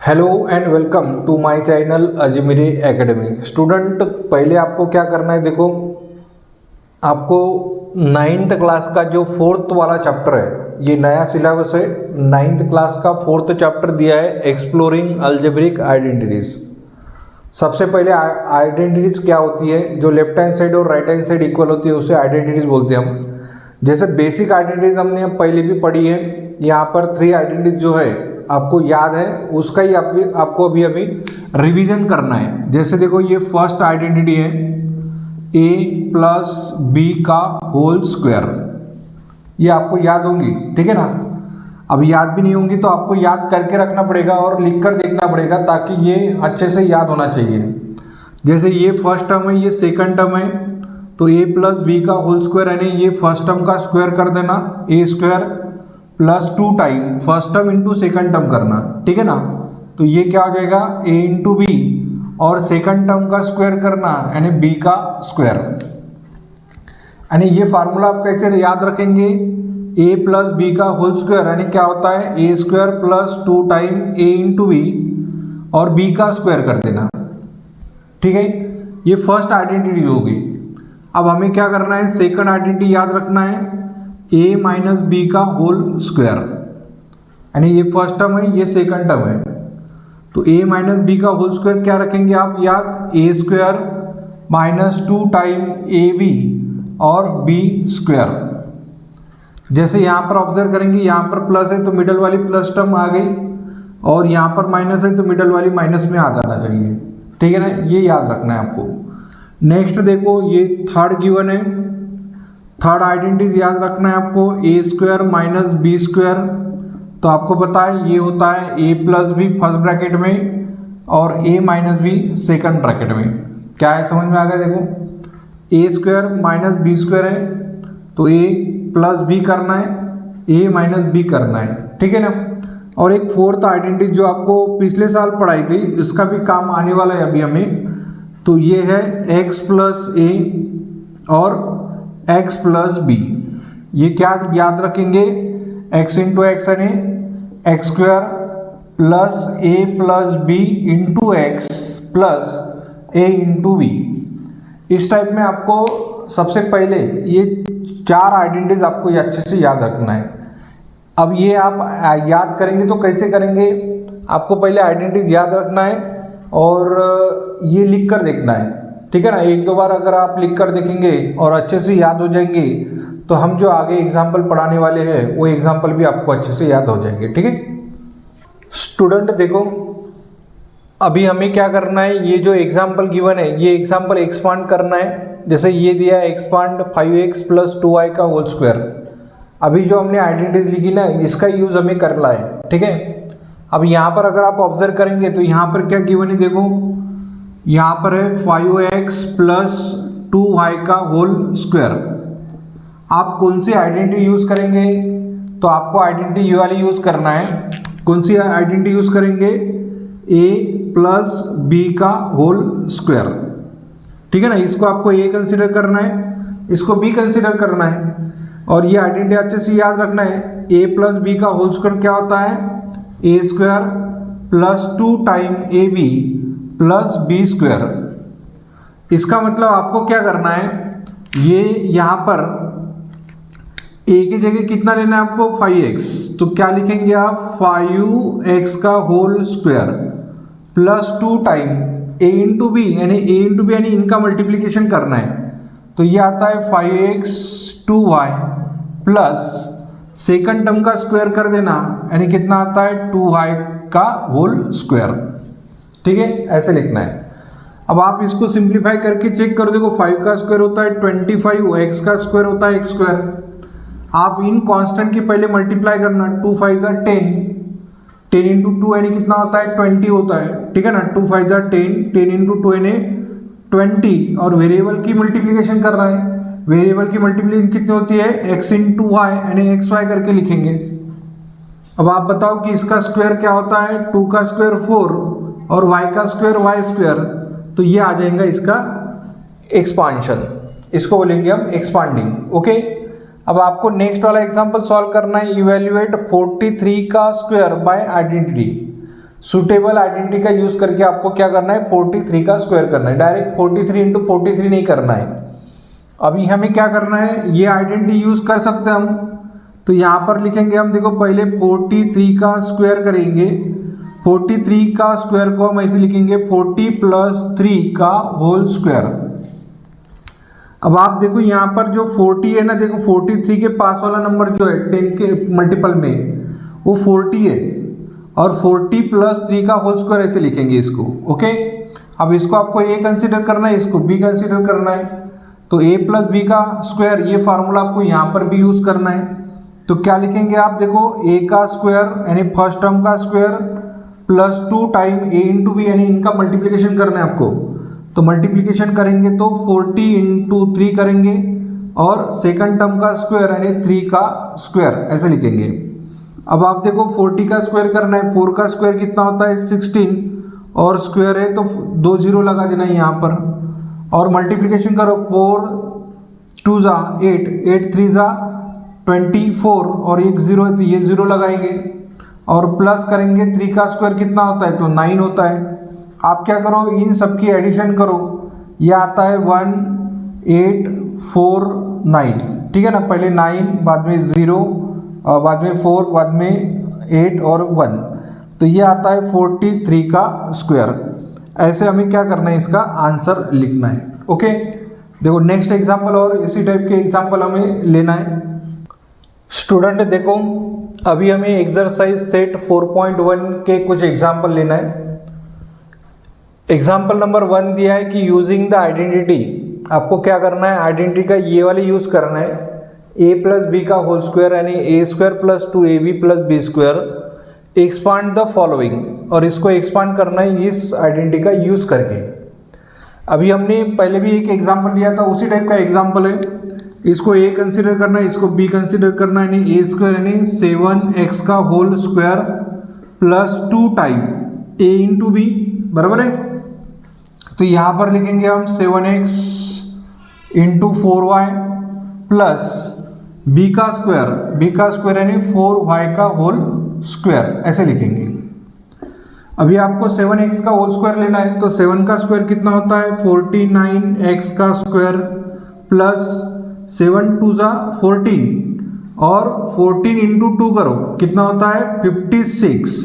Hello and welcome to my channel Ajmeri academy. Student, पहले आपको क्या करना है, देखो आपको 9th क्लास का जो 4th वाला चैप्टर है, ये नया सिलेबस है। 9th क्लास का 4th चैप्टर दिया है एक्सप्लोरिंग अलजेब्रिक आइडेंटिटीज। सबसे पहले आइडेंटिटीज क्या होती है, जो लेफ्ट हैंड साइड और राइट हैंड साइड इक्वल होती है उसे आइडेंटिटीज बोलते हैं हम। जैसे बेसिक आइडेंटिटीज हमने पहले भी पढ़ी है, यहाँ पर 3 आइडेंटिटीज जो है आपको याद है, उसका ही आपको अभी रिवीजन करना है। जैसे देखो, ये फर्स्ट आइडेंटिटी है a प्लस बी का होल स्क्वायर, ये आपको याद होंगी, ठीक है ना। अब याद भी नहीं होंगी तो आपको याद करके रखना पड़ेगा और लिख कर देखना पड़ेगा, ताकि ये अच्छे से याद होना चाहिए। जैसे ये फर्स्ट टर्म है, ये सेकंड टर्म है, तो a प्लस बी का होल स्क्वायर यानी ये फर्स्ट टर्म का स्क्वायर कर देना, a square plus 2 time first term into second term करना, ठीक है ना। तो ये क्या हो जाएगा, a इंटू बी, और सेकंड टर्म का स्क्वायर करना यानी b का स्क्वायर। यानी ये फार्मूला आप कैसे याद रखेंगे, a प्लस बी का होल स्क्वायर यानी क्या होता है, a square plus 2 time a into B और b का स्क्वायर कर देना, ठीक है। ये फर्स्ट आइडेंटिटी होगी। अब हमें क्या करना है, सेकंड आइडेंटिटी याद रखना है, a माइनस बी का होल स्क्वायर, यानी ये फर्स्ट टर्म है, ये सेकंड टर्म है। तो a माइनस बी का होल स्क्वायर क्या रखेंगे आप याद, a square minus 2 time A B और b स्क्वायर। जैसे यहाँ पर ऑब्जर्व करेंगे, यहाँ पर प्लस है तो मिडल वाली प्लस टर्म आ गई, और यहाँ पर माइनस है तो मिडल वाली माइनस में आ जाना चाहिए, ठीक है ना। ये याद रखना है आपको। नेक्स्ट देखो, ये थर्ड गिवन है, थर्ड आइडेंटिटी याद रखना है आपको, a square minus B square. तो आपको पता है ये होता है a plus B first bracket में और a minus B second bracket में। क्या है, समझ में आ गया। देखो a square minus B square है, तो a प्लस बी करना है, a माइनस बी करना है, ठीक है ना। और एक फोर्थ आइडेंटिटी जो आपको पिछले साल पढ़ाई थी, इसका भी काम आने वाला है अभी हमें। तो ये है x प्लस a और x प्लस बी। ये क्या याद रखेंगे, x इंटू एक्स यानी X square plus a plus B into X plus a into B. इस टाइप में आपको सबसे पहले ये 4 आइडेंटिटीज आपको ये अच्छे से याद रखना है। अब ये आप याद करेंगे तो कैसे करेंगे, आपको पहले आइडेंटिटीज याद रखना है और ये लिख कर देखना है, ठीक है ना। 1-2 बार अगर आप लिख कर देखेंगे और अच्छे से याद हो जाएंगे, तो हम जो आगे एग्जाम्पल पढ़ाने वाले हैं वो एग्जाम्पल भी आपको अच्छे से याद हो जाएंगे, ठीक है। स्टूडेंट देखो, अभी हमें क्या करना है, ये जो एग्जाम्पल गिवन है ये एग्जाम्पल एक्सपांड करना है। जैसे ये दिया है एक्सपांड 5x प्लस 2y का होल स्क्वायर। अभी जो हमने आइडेंटिटी लिखी ना, इसका यूज हमें करना है, ठीक है। अब यहाँ पर अगर आप ऑब्जर्व करेंगे तो यहाँ पर क्या गिवन है, देखो यहाँ पर है 5x प्लस 2y का होल स्क्वायर। आप कौन सी आइडेंटिटी यूज करेंगे, तो आपको आइडेंटिटी ये वाली यूज करना है। कौन सी आइडेंटिटी यूज करेंगे, a प्लस बी का होल स्क्वायर, ठीक है ना। इसको आपको a कंसिडर करना है, इसको b कंसिडर करना है, और ये आइडेंटिटी अच्छे से याद रखना है। a प्लस बी का होल स्क्वायर क्या होता है, a square plus 2 time A B plus B square. इसका मतलब आपको क्या करना है, ये यहाँ पर a की जगह कितना लेना है आपको, 5x। तो क्या लिखेंगे आप, 5x का whole square plus 2 time a into B, यानी a इंटू बी यानी इनका मल्टीप्लीकेशन करना है। तो ये आता है 5x 2y plus second term का स्क्वायर कर देना, यानी कितना आता है 2y का होल स्क्वायर, ठीक है। ऐसे लिखना है। अब आप इसको सिंप्लीफाई करके चेक कर देखो, 5 का स्क्वायर होता है 25, x का स्क्वायर होता है x स्क्वायर। आप इन कांस्टेंट की पहले मल्टीप्लाई करना, 2 5 जा 10, 10 इंटू 2 यानी कितना होता है 20 होता है, ठीक है ना। 2 5 जा 10, 10 इंटू 2 यानी 20, और वेरिएबल की मल्टीप्लीकेशन कर रहा है। वेरिएबल की मल्टीप्लीकेशन कितनी होती है, x इंटू वाई यानी एक्स वाई करके लिखेंगे। अब आप बताओ कि इसका स्क्वायर क्या होता है, 2 का स्क्वायर 4 और y का स्क्वायर y स्क्वायर। तो ये आ जाएगा इसका एक्सपांशन, इसको बोलेंगे हम एक्सपांडिंग, ओके। अब आपको नेक्स्ट वाला एग्जांपल सॉल्व करना है, इवैल्यूएट 43 का square by identity. Suitable identity का यूज करके आपको क्या करना है, 43 का स्क्वायर करना है। डायरेक्ट 43 इंटू 43 नहीं करना है। अभी हमें क्या करना है, ये आइडेंटिटी यूज कर सकते हैं हम। तो यहाँ पर लिखेंगे हम, देखो पहले 43 का स्क्वायर करेंगे। 43 का स्क्वायर को हम ऐसे लिखेंगे 40 प्लस 3 का होल स्क्वायर। अब आप देखो यहाँ पर जो 40 है ना, देखो 43 के पास वाला नंबर जो है 10 के मल्टीपल में वो 40 है, और 40 प्लस 3 का होल स्क्वायर ऐसे लिखेंगे इसको। ओके, अब इसको आपको ए कंसीडर करना है, इसको बी कंसीडर करना है। तो ए प्लस बी का स्क्वायर, ये फार्मूला आपको यहाँ पर भी यूज करना है। तो क्या लिखेंगे आप, देखो ए का स्क्वायर यानी फर्स्ट टर्म का स्क्वायर प्लस 2 टाइम ए इंटू बी, यानी इनका मल्टीप्लिकेशन करना है आपको। तो मल्टीप्लिकेशन करेंगे तो 40 इंटू 3 करेंगे, और सेकंड टर्म का स्क्वायर यानी 3 का स्क्वायर ऐसे लिखेंगे। अब आप देखो 40 का स्क्वायर करना है, 4 का स्क्वायर कितना होता है 16, और स्क्वायर है तो 2 जीरो लगा देना है यहाँ पर, और मल्टीप्लिकेशन करो 4 2 जा 8, 8 3 जा 24, और एक जीरो है तो ये जीरो लगाएंगे, और प्लस करेंगे 3 का स्क्वायर कितना होता है तो 9 होता है। आप क्या करो, इन सबकी एडिशन करो, ये आता है 1 8 4 9, ठीक है ना। पहले 9, बाद में 0, बाद में 4, बाद में 8 और 1, तो ये आता है 43 का स्क्वायर। ऐसे हमें क्या करना है, इसका आंसर लिखना है। ओके, देखो नेक्स्ट एग्जाम्पल और इसी टाइप के एग्जाम्पल हमें लेना है। स्टूडेंट देखो, अभी हमें एक्सरसाइज सेट 4.1 के कुछ एग्जाम्पल लेना है। एग्जाम्पल नंबर 1 दिया है कि यूजिंग द आइडेंटिटी, आपको क्या करना है, आइडेंटिटी का ये वाले यूज करना है, a प्लस बी का होल स्क्वायर यानी A square plus 2ab plus B square, expand the following, और इसको एक्सपांड करना है इस आइडेंटिटी का यूज करके। अभी हमने पहले भी एक एग्जाम्पल लिया था, उसी टाइप का एग्जाम्पल है। इसको a कंसीडर करना है, इसको b कंसीडर करना है, यानी ए स्क्वायर यानी 7x का whole square plus 2 time a into B, बराबर है। तो यहाँ पर लिखेंगे हम 7x into 4y plus b का स्क्वायर यानी 4y का होल स्क्वायर ऐसे लिखेंगे। अभी आपको 7x का होल स्क्वायर लेना है, तो 7 का स्क्वायर कितना होता है 49x का स्क्वायर प्लस 7 2 जा 14, और 14 इंटू 2 करो कितना होता है 56।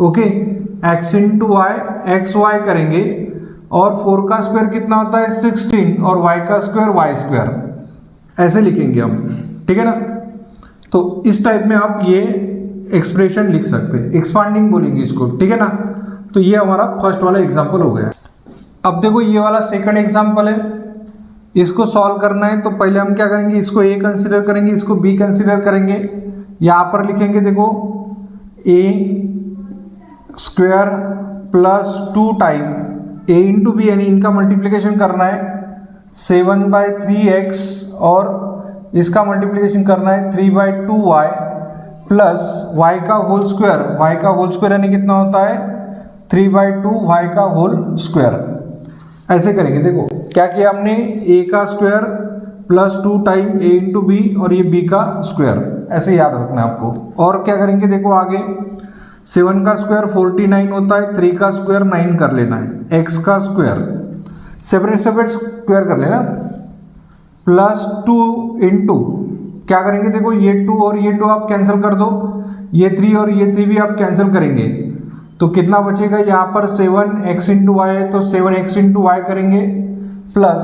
Okay, x into Y X Y करेंगे, और 4 का स्क्वायर कितना होता है 16, और y का स्क्वायर y स्क्वायर ऐसे लिखेंगे हम, ठीक है ना। तो इस टाइप में आप ये एक्सप्रेशन लिख सकते हैं, एक्सपांडिंग बोलेंगे इसको, ठीक है ना। तो ये हमारा फर्स्ट वाला एग्जांपल हो गया। अब देखो ये वाला सेकंड एग्जांपल है, इसको सॉल्व करना है। तो पहले हम क्या करेंगे, इसको a कंसीडर करेंगे, इसको b कंसीडर करेंगे। यहाँ पर लिखेंगे देखो a square plus 2 time a into B, यानी इनका मल्टीप्लिकेशन करना है 7/3x, और इसका मल्टीप्लिकेशन करना है 3/2y प्लस y का होल स्क्वायर यानी कितना होता है 3/2y का होल स्क्वायर ऐसे करेंगे। देखो क्या किया हमने, a का square plus 2 time a into B, और ये b का स्क्वायर ऐसे याद रखना है आपको। और क्या करेंगे, देखो आगे 7 का स्क्वायर 49 होता है, 3 का स्क्वायर 9 कर लेना है, x का स्क्वायर सेपरेट स्क्वायर कर लेना, प्लस 2 इंटू क्या करेंगे, देखो ये 2 और ये 2 आप कैंसिल कर दो, ये 3 और ये 3 भी आप कैंसिल करेंगे, तो कितना बचेगा यहाँ पर 7x इंटू वाई है, तो 7x इंटू वाई करेंगे, प्लस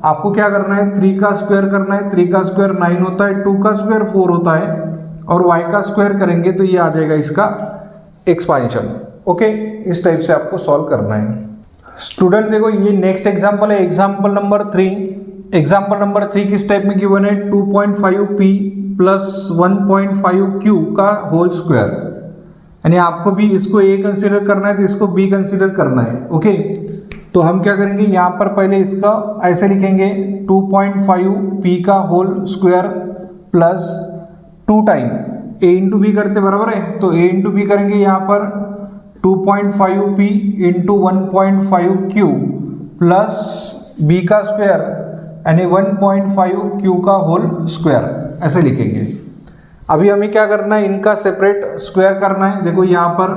आपको क्या करना है 3 का स्क्वायर करना है, 3 का स्क्वायर 9 होता है, 2 का स्क्वायर 4 होता है, और y का स्क्वायर करेंगे तो ये आ जाएगा इसका एक्सपांशन। ओके, इस टाइप से आपको सॉल्व करना है। स्टूडेंट देखो ये नेक्स्ट एग्जांपल है, एग्जांपल नंबर 3। एग्जांपल नंबर 3 किस टाइप में गिवन है, 2.5p प्लस 1.5q का होल स्क्वायर, यानी आपको भी इसको a कंसीडर करना है तो इसको b कंसीडर करना है। ओके, तो हम क्या करेंगे, यहाँ पर पहले इसका ऐसे लिखेंगे 2.5p का whole square plus 2 time a into B करते बराबर है, तो a इंटू बी करेंगे यहाँ पर 2.5p into 1.5q plus b का स्क्वायर यानी 1.5q का होल स्क्वायर ऐसे लिखेंगे। अभी हमें क्या करना है, इनका सेपरेट स्क्वायर करना है। देखो यहाँ पर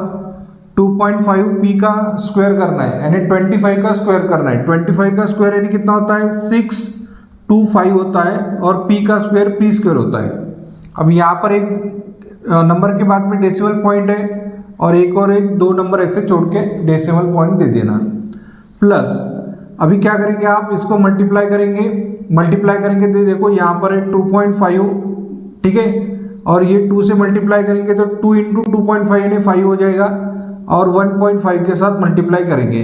2.5 पी का स्क्वायर करना है यानी 25 का स्क्वायर करना है। 25 का स्क्वायर यानी कितना होता है 625 होता है और पी का स्क्वायर पी स्क्वायर होता है। अब यहाँ पर एक नंबर के बाद में डेसिमल पॉइंट है और एक दो नंबर ऐसे जोड़ के डेसिमल पॉइंट दे देना। प्लस अभी क्या करेंगे आप इसको मल्टीप्लाई करेंगे तो देखो यहाँ पर है 2.5, ठीक है, और ये 2 से मल्टीप्लाई करेंगे तो 2 इंटू 2.5 यानी 5 हो जाएगा और 1.5 के साथ मल्टीप्लाई करेंगे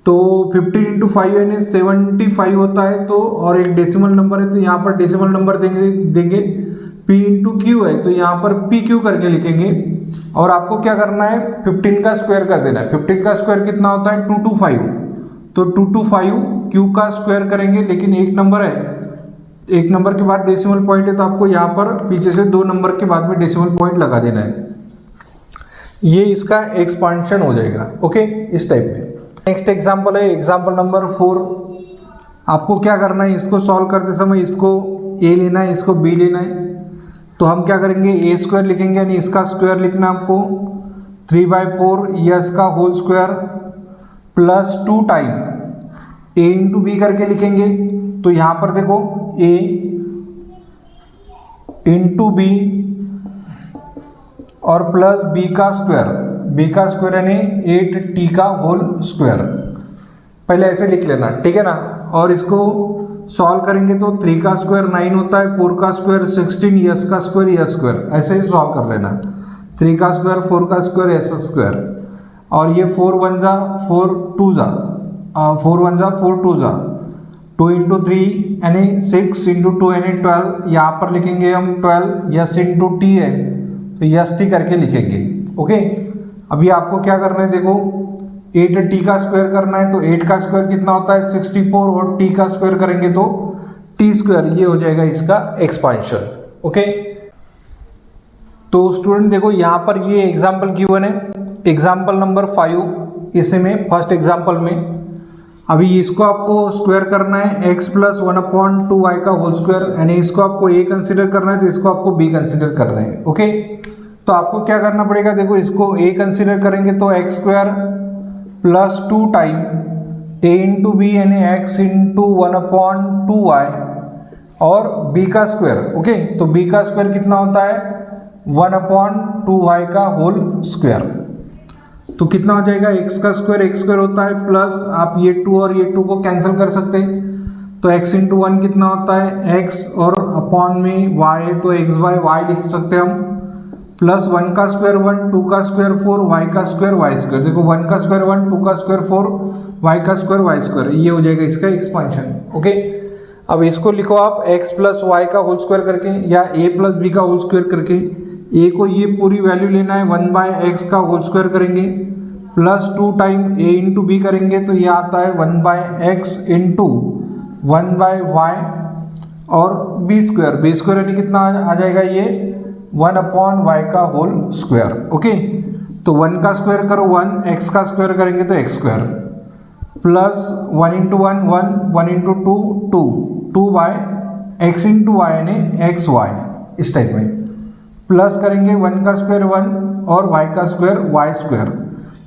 तो 15 इंटू 5 यानी 75 होता है। तो और एक डेसिमल नंबर है तो यहाँ पर डेसिमल नंबर देंगे P इंटू क्यू है तो यहाँ पर पी क्यू करके लिखेंगे और आपको क्या करना है 15 का स्क्वायर कर देना है। 15 का स्क्वायर कितना होता है 225, तो 225 क्यू का स्क्वायर करेंगे, लेकिन एक नंबर है, एक नंबर के बाद डेसिमल पॉइंट है तो आपको यहाँ पर पीछे से 2 नंबर के बाद में डेसिमल पॉइंट लगा देना है। ये इसका एक्सपांशन हो जाएगा। ओके, इस टाइप में। नेक्स्ट एग्जांपल है एग्जांपल नंबर 4। आपको क्या करना है इसको सॉल्व करते समय इसको a लेना है, इसको b लेना है। तो हम क्या करेंगे a स्क्वायर लिखेंगे यानी इसका स्क्वायर लिखना आपको 3/4 यस का whole square plus 2 time a into B करके लिखेंगे। तो यहाँ पर देखो a इंटू बी और प्लस b का स्क्वायर यानी 8t का होल स्क्वायर, पहले ऐसे लिख लेना, ठीक है ना। और इसको सॉल्व करेंगे तो 3 का स्क्वायर 9 होता है, 4 का स्क्वायर 16, यस का स्क्वायर ऐसे ही सॉल्व कर लेना। 3 का स्क्वायर 4 का स्क्वायर यस स्क्वायर और ये 4 1 जा 4 2 जा 4 2 जा 2 इंटू 3 यानी 6 इंटू 2 यानी 12। यहाँ पर लिखेंगे हम 12, यस इंटू टी है तो यस टी करके लिखेंगे। ओके, अभी आपको क्या करना है देखो 8t का स्क्वायर करना है तो 8 का स्क्वायर कितना होता है 64 और t का स्क्वायर करेंगे तो t स्क्वायर, ये हो जाएगा इसका एक्सपांशन। ओके, तो स्टूडेंट देखो यहाँ पर ये एग्जाम्पल गिवन है, एग्जाम्पल नंबर 5 इसमें फर्स्ट एग्जाम्पल में। अभी इसको आपको स्क्वायर करना है x प्लस 1/2y का होल स्क्वायर यानी इसको आपको a कंसिडर करना है तो इसको आपको b कंसिडर करना है। ओके, तो आपको क्या करना पड़ेगा देखो इसको a कंसिडर करेंगे तो x square plus 2 time a into B यानी x इंटू 1/2y और b का स्क्वायर। ओके, तो b का स्क्वायर कितना होता है 1/2y का होल स्क्वायर। तो कितना हो जाएगा x का स्क्वायर होता है प्लस आप ये 2 और ये 2 को कैंसिल कर सकते हैं तो x इंटू 1 कितना होता है x और अपॉन में y है तो x बाय y लिख सकते हैं हम, प्लस 1 का स्क्वायर 1, 2 का स्क्वायर 4, y का स्क्वायर y स्क्वायर। देखो 1 का स्क्वायर 1, 2 का स्क्वायर 4, y का स्क्वायर y स्क्वायर, ये हो जाएगा इसका एक्सपांशन। ओके, अब इसको लिखो आप x प्लस वाई का होल स्क्वायर करके या a प्लस बी का होल स्क्वायर करके। a को ये पूरी वैल्यू लेना है 1/x का होल स्क्वायर करेंगे plus 2 time a into B करेंगे तो ये आता है 1/x इंटू 1/y और b स्क्वायर यानी कितना आ जाएगा ये 1/y का होल स्क्वायर। ओके, तो 1 का स्क्वायर करो 1, x का स्क्वायर करेंगे तो x square plus 1 into 1 1, 1 into 2 2, 2y x into Y यानी एक्स वाई, इस टाइप में प्लस करेंगे 1 का स्क्वायर 1 और y का स्क्वायर y स्क्वायर,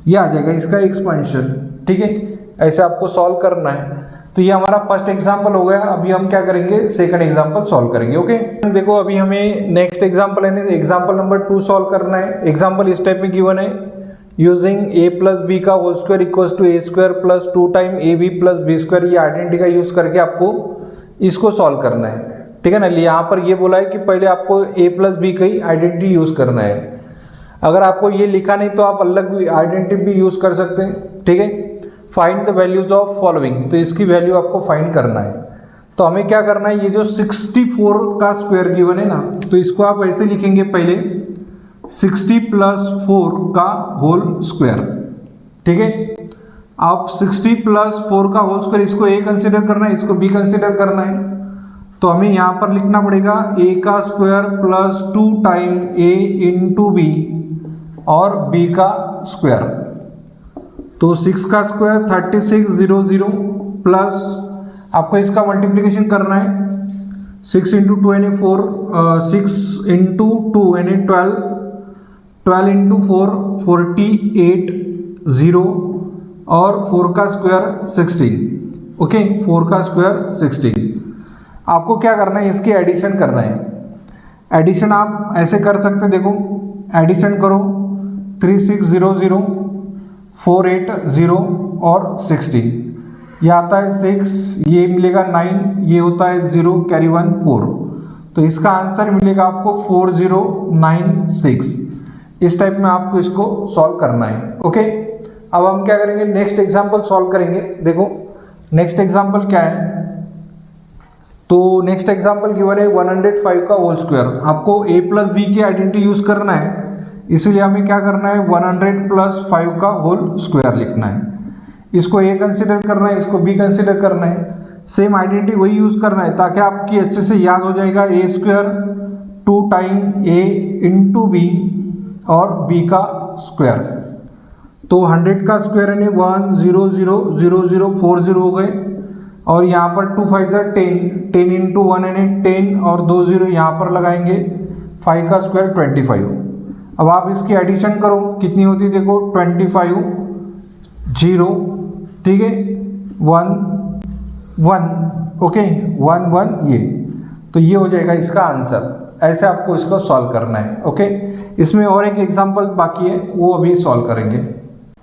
ये आ जाएगा इसका एक्सपांशन। ठीक है, ऐसे आपको सॉल्व करना है। तो ये हमारा फर्स्ट एग्जांपल हो गया। अभी हम क्या करेंगे सेकंड एग्जांपल सॉल्व करेंगे। ओके, देखो अभी हमें नेक्स्ट एग्जांपल है एग्जांपल नंबर 2 सॉल्व करना है। एग्जांपल इस टाइप में गिवन है, यूजिंग a प्लस बी का whole square equals to a square plus 2 time A B plus B square, ये आइडेंटिटी का यूज करके आपको इसको सॉल्व करना है। ठीक है ना, यहाँ पर ये बोला है कि पहले आपको a प्लस बी का ही आइडेंटिटी यूज करना है। अगर आपको ये लिखा नहीं तो आप अलग आइडेंटिटी भी यूज कर सकते हैं। ठीक है, find the values of following, तो इसकी वैल्यू आपको फाइंड करना है। तो हमें क्या करना है, ये जो 64 का स्क्वायर गिवन है ना, तो इसको आप ऐसे लिखेंगे पहले 60 प्लस 4 का होल स्क्वायर। ठीक है, आप 60 प्लस 4 का होल स्क्वायर, इसको a कंसिडर करना है, इसको b कंसिडर करना है। तो हमें यहाँ पर लिखना पड़ेगा a का square plus 2 time a into B और b का स्क्वायर। तो 6 का स्क्वायर 3600 प्लस आपको इसका मल्टीप्लिकेशन करना है 6 इंटू 2 यानी 4, 6 इंटू 2 यानी 12 12 इंटू 4 48 0 और 4 का स्क्वायर 16। ओके, 4 का स्क्वायर 16। आपको क्या करना है, इसकी एडिशन करना है। एडिशन आप ऐसे कर सकते, देखो एडिशन करो 3600 480 और 16, ये आता है 6, ये मिलेगा 9, ये होता है 0 कैरी 1 4, तो इसका आंसर मिलेगा आपको 4096। इस टाइप में आपको इसको सॉल्व करना है। ओके, अब हम क्या करेंगे, नेक्स्ट एग्जांपल सॉल्व करेंगे। देखो नेक्स्ट एग्जांपल क्या है, तो नेक्स्ट एग्जांपल गिवन है 105 का होल स्क्वायर। आपको a प्लस बी की आइडेंटिटी यूज करना है, इसीलिए हमें क्या करना है 100 प्लस 5 का होल स्क्वायर लिखना है। इसको a कंसिडर करना है, इसको b कंसिडर करना है, सेम आइडेंटिटी वही यूज करना है ताकि आपकी अच्छे से याद हो जाएगा। a square 2 time a into B और b का स्क्वायर, तो 100 का स्क्वायर यानी 1000040 हो गए, और यहाँ पर 2 5 10, 10 इंटू 1 यानी 10 और 2 0 यहाँ पर लगाएंगे, 5 का स्क्वायर 25। अब आप इसकी एडिशन करो, कितनी होती है देखो 25 0, ठीक है 1 1, ओके 1 1, तो ये हो जाएगा इसका आंसर। ऐसे आपको इसको सॉल्व करना है। ओके, इसमें और एक एग्जांपल बाकी है, वो अभी सॉल्व करेंगे।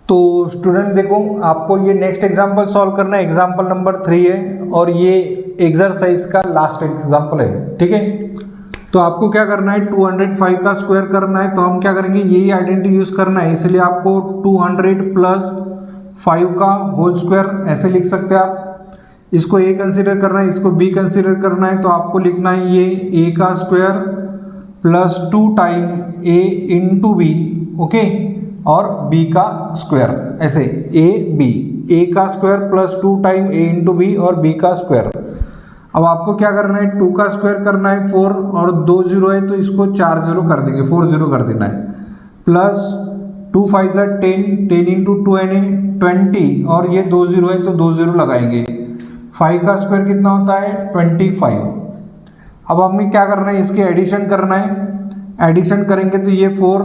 तो स्टूडेंट देखो, आपको ये नेक्स्ट एग्जांपल सॉल्व करना है, एग्जांपल नंबर 3 है, और ये एक्सरसाइज का लास्ट एग्जांपल है। ठीक है, तो आपको क्या करना है 205 का स्क्वायर करना है, तो हम क्या करेंगे यही आइडेंटिटी यूज करना है, इसलिए आपको 200 प्लस 5 का होल स्क्वायर ऐसे लिख सकते हैं आप। इसको a कंसिडर करना है, इसको b कंसिडर करना है, तो आपको लिखना है ये a का square plus 2 time a into B, okay, और b का स्क्वायर ऐसे a का square plus 2 time a into B और b का स्क्वायर। अब आपको क्या करना है 2 का स्क्वायर करना है 4 और 2 0 है, तो इसको 4 0 कर देंगे, 4 0 कर देना है, प्लस 2 5 10, 10 इंटू 2 यानी 20, और ये 2 0 है तो 2 0 लगाएंगे, 5 का स्क्वायर कितना होता है 25। अब हमें क्या करना है, इसकी एडिशन करना है। एडिशन करेंगे तो ये 4,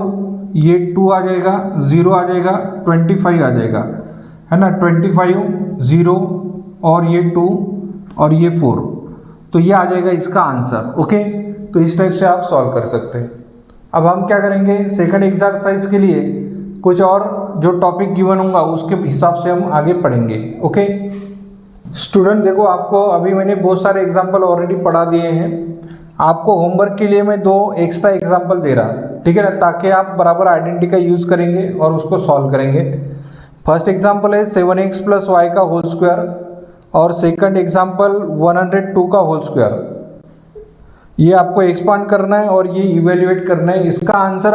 ये 2 आ जाएगा, 0 आ जाएगा, 25 आ जाएगा, है ना, 25 0 और ये 2 और ये 4, तो ये आ जाएगा इसका आंसर। ओके, तो इस टाइप से आप सॉल्व कर सकते हैं। अब हम क्या करेंगे सेकंड एक्सरसाइज के लिए कुछ और जो टॉपिक गिवन होगा उसके हिसाब से हम आगे पढ़ेंगे। ओके स्टूडेंट देखो, आपको अभी मैंने बहुत सारे एग्जाम्पल ऑलरेडी पढ़ा दिए हैं, आपको होमवर्क के लिए मैं 2 एक्स्ट्रा एग्जाम्पल दे रहा, ठीक है ना, ताकि आप बराबर आइडेंटिटी का यूज़ करेंगे और उसको सॉल्व करेंगे। फर्स्ट एग्जाम्पल है 7x प्लस वाई का होल स्क्वायर, और सेकंड एग्जाम्पल 102 का होल स्क्वायर। ये आपको एक्सपांड करना है और ये इवेल्युएट करना है। इसका आंसर